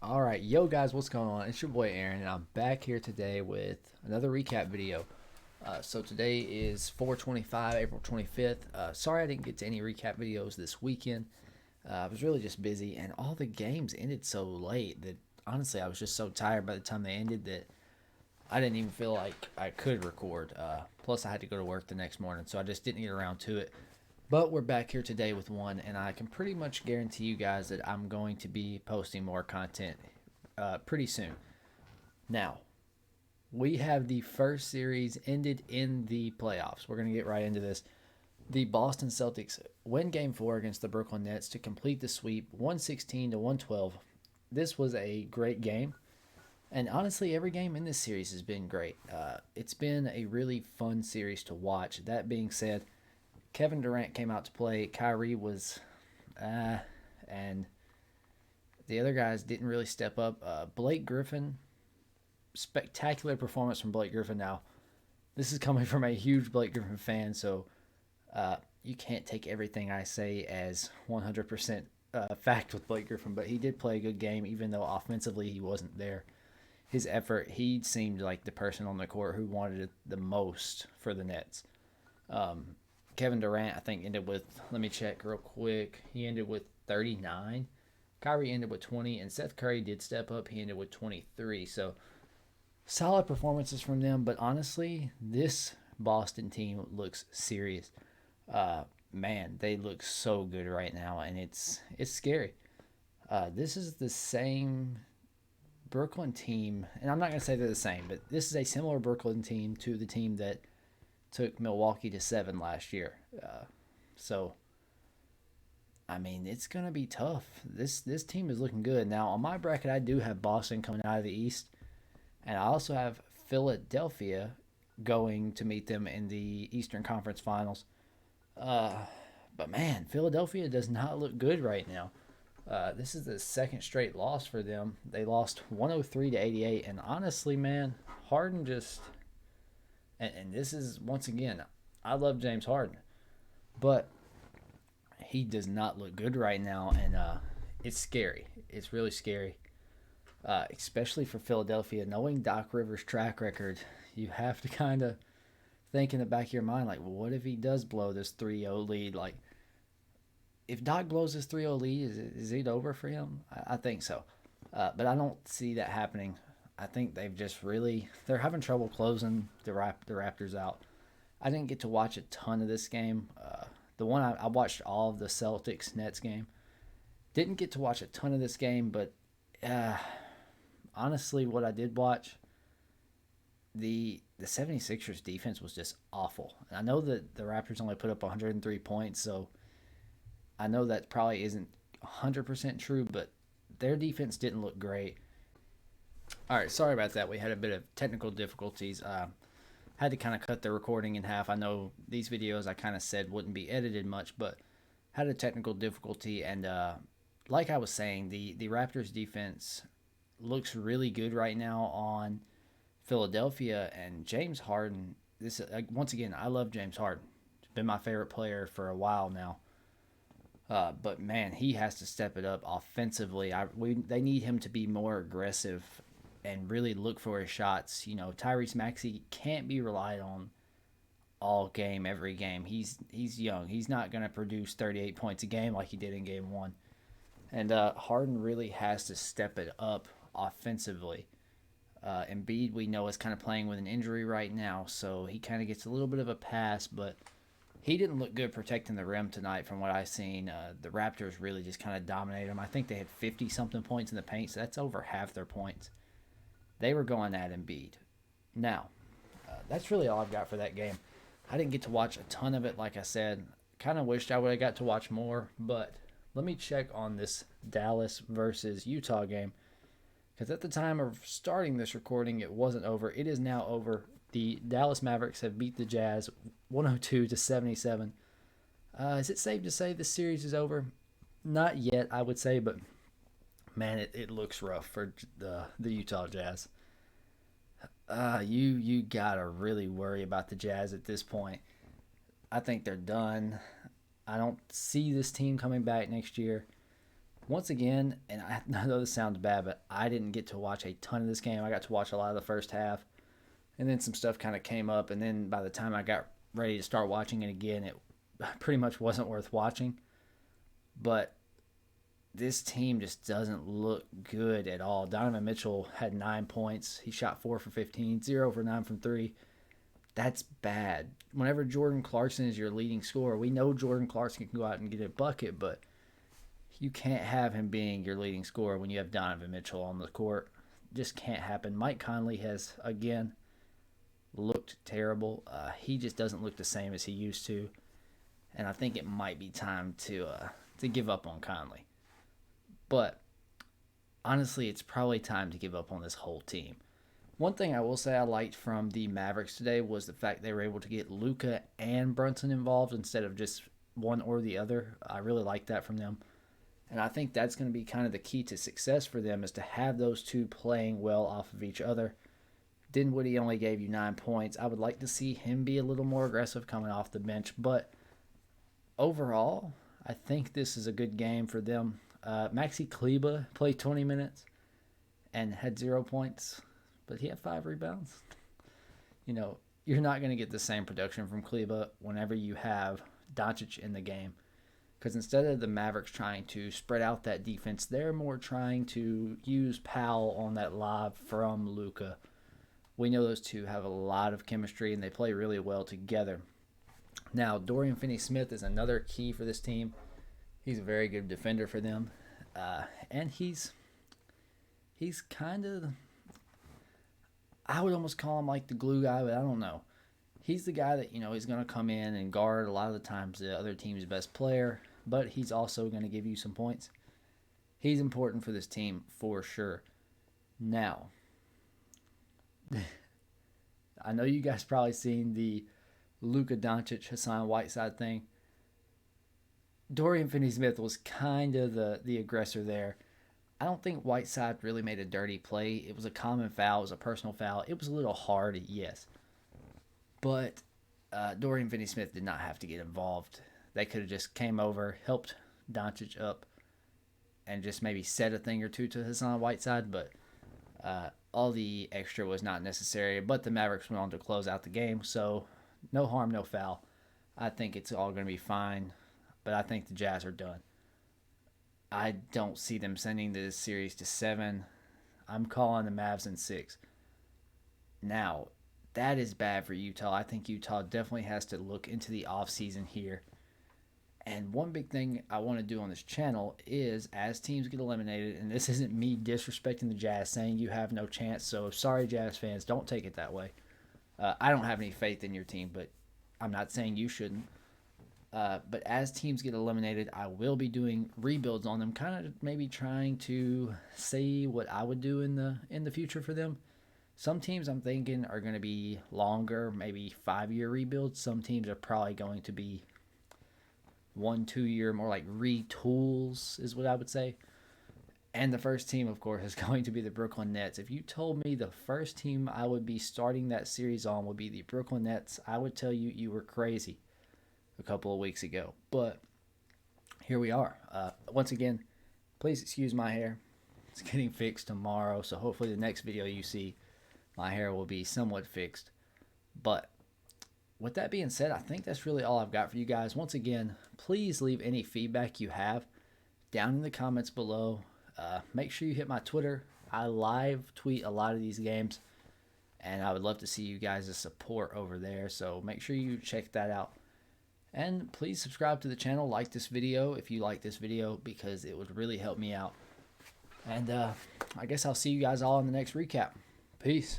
All right, yo guys, what's going on? It's your boy Aaron, and I'm back here today with another recap video. So today is 4/25, April 25th. Sorry I didn't get to any recap videos this weekend. I was really just busy, and all the games ended so late that honestly I was just so tired by the time they ended that I didn't even feel like I could record. Plus, I had to go to work the next morning, so I just didn't get around to it. But we're back here today with one, and I can pretty much guarantee you guys that I'm going to be posting more content pretty soon. Now, we have the first series ended in the playoffs. We're going to get right into this. The Boston Celtics win game four against the Brooklyn Nets to complete the sweep 116 to 112. This was a great game. And honestly, every game in this series has been great. It's been a really fun series to watch. That being said, Kevin Durant came out to play. Kyrie was, and the other guys didn't really step up. Blake Griffin, spectacular performance from Blake Griffin. Now, this is coming from a huge Blake Griffin fan, so you can't take everything I say as 100% fact with Blake Griffin, but he did play a good game, even though offensively he wasn't there. His effort, he seemed like the person on the court who wanted it the most for the Nets. Um, Kevin Durant, I think, ended with, let me check real quick, he ended with 39. Kyrie ended with 20, and Seth Curry did step up. He ended with 23. So solid performances from them, but honestly, this Boston team looks serious. Man, they look so good right now, and it's scary. This is the same Brooklyn team, and I'm not going to say they're the same, but this is a similar Brooklyn team to the team that took Milwaukee to 7 last year. So, I mean, it's going to be tough. This team is looking good. Now, on my bracket, I do have Boston coming out of the East, and I also have Philadelphia going to meet them in the Eastern Conference Finals. Uh, but man, Philadelphia does not look good right now. This is the second straight loss for them. They lost 103 to 88, and honestly, man, Harden just and this is once again, I love James Harden, but he does not look good right now, and it's scary. It's really scary, especially for Philadelphia. Knowing Doc Rivers' track record, you have to kind of think in the back of your mind, like, well, what if he does blow this 3-0 lead? Like, if Doc blows this 3-0 lead, is it over for him? I think so. But I don't see that happening. I think they've just really, they're having trouble closing the Raptors out. I didn't get to watch a ton of this game. The one I watched all of the Celtics Nets game. Didn't get to watch a ton of this game, but uh, honestly, what I did watch, the 76ers defense was just awful. And I know that the Raptors only put up 103 points, so I know that probably isn't 100% true, but their defense didn't look great. All right, sorry about that. We had a bit of technical difficulties. Had to kind of cut the recording in half. I know these videos I kind of said wouldn't be edited much, but had a technical difficulty. And like I was saying, the Raptors defense looks really good right now on Philadelphia, and James Harden. This once again, I love James Harden. He's been my favorite player for a while now. But man, he has to step it up offensively. They need him to be more aggressive and really look for his shots. You know, Tyrese Maxey can't be relied on all game, every game. He's young. He's not going to produce 38 points a game like he did in game one. And Harden really has to step it up offensively. Embiid, we know, is kind of playing with an injury right now, so he kind of gets a little bit of a pass, but he didn't look good protecting the rim tonight from what I've seen. The Raptors really just kind of dominated him. I think they had 50-something points in the paint, so that's over half their points. They were going at Embiid. Now, that's really all I've got for that game. I didn't get to watch a ton of it, like I said. Kind of wished I would have got to watch more, but let me check on this Dallas versus Utah game, because at the time of starting this recording, it wasn't over. It is now over. The Dallas Mavericks have beat the Jazz 102 to 77. Is it safe to say this series is over? Not yet, I would say, but man, it looks rough for the Utah Jazz. You gotta really worry about the Jazz at this point. I think they're done. I don't see this team coming back next year. Once again, and I know this sounds bad, but I didn't get to watch a ton of this game. I got to watch a lot of the first half, and then some stuff kind of came up, and then by the time I got ready to start watching it again, it pretty much wasn't worth watching. But this team just doesn't look good at all. Donovan Mitchell had 9 points. He shot 4 for 15, 0 for 9 from 3. That's bad. Whenever Jordan Clarkson is your leading scorer, we know Jordan Clarkson can go out and get a bucket, but you can't have him being your leading scorer when you have Donovan Mitchell on the court. Just can't happen. Mike Conley has, again, looked terrible. He just doesn't look the same as he used to. And I think it might be time to give up on Conley. But honestly, it's probably time to give up on this whole team. One thing I will say I liked from the Mavericks today was the fact they were able to get Luka and Brunson involved instead of just one or the other. I really like that from them. And I think that's going to be kind of the key to success for them is to have those two playing well off of each other. Dinwiddie only gave you 9 points. I would like to see him be a little more aggressive coming off the bench. But overall, I think this is a good game for them. Maxi Kleba played 20 minutes and had 0 points, but he had 5 rebounds. You know, you're not going to get the same production from Kleba whenever you have Doncic in the game. Because instead of the Mavericks trying to spread out that defense, they're more trying to use Powell on that lob from Luka. We know those two have a lot of chemistry, and they play really well together. Now, Dorian Finney-Smith is another key for this team. He's a very good defender for them. And he's kind of, I would almost call him like the glue guy, but I don't know. He's the guy that, he's going to come in and guard a lot of the times the other team's best player, but he's also going to give you some points. He's important for this team for sure. Now, I know you guys probably seen the Luka Doncic, Hassan Whiteside thing. Dorian Finney-Smith was kind of the aggressor there. I don't think Whiteside really made a dirty play. It was a common foul. It was a personal foul. It was a little hard, yes. But Dorian Finney-Smith did not have to get involved. They could have just came over, helped Doncic up, and just maybe said a thing or two to Hassan Whiteside. But all the extra was not necessary. But the Mavericks went on to close out the game. So no harm, no foul. I think it's all going to be fine. But I think the Jazz are done. I don't see them sending this series to 7. I'm calling the Mavs in 6. Now, that is bad for Utah. I think Utah definitely has to look into the offseason here. And one big thing I want to do on this channel is, as teams get eliminated, and this isn't me disrespecting the Jazz, saying you have no chance, so sorry, Jazz fans, don't take it that way. I don't have any faith in your team, but I'm not saying you shouldn't. But as teams get eliminated, I will be doing rebuilds on them, kind of maybe trying to see what I would do in the future for them. Some teams I'm thinking are going to be longer, maybe 5-year rebuilds. Some teams are probably going to be 1-2 year, more like retools is what I would say. And the first team, of course, is going to be the Brooklyn Nets. If you told me the first team I would be starting that series on would be the Brooklyn Nets, I would tell you you were crazy a couple of weeks ago. But here we are. Once again, please excuse my hair. It's getting fixed tomorrow, so hopefully the next video you see, my hair will be somewhat fixed. But with that being said, I think that's really all I've got for you guys. Once again, please leave any feedback you have down in the comments below. Make sure you hit my Twitter. I live tweet a lot of these games, and I would love to see you guys' support over there, so make sure you check that out. And please subscribe to the channel, like this video if you like this video, because it would really help me out. And I guess I'll see you guys all in the next recap. Peace.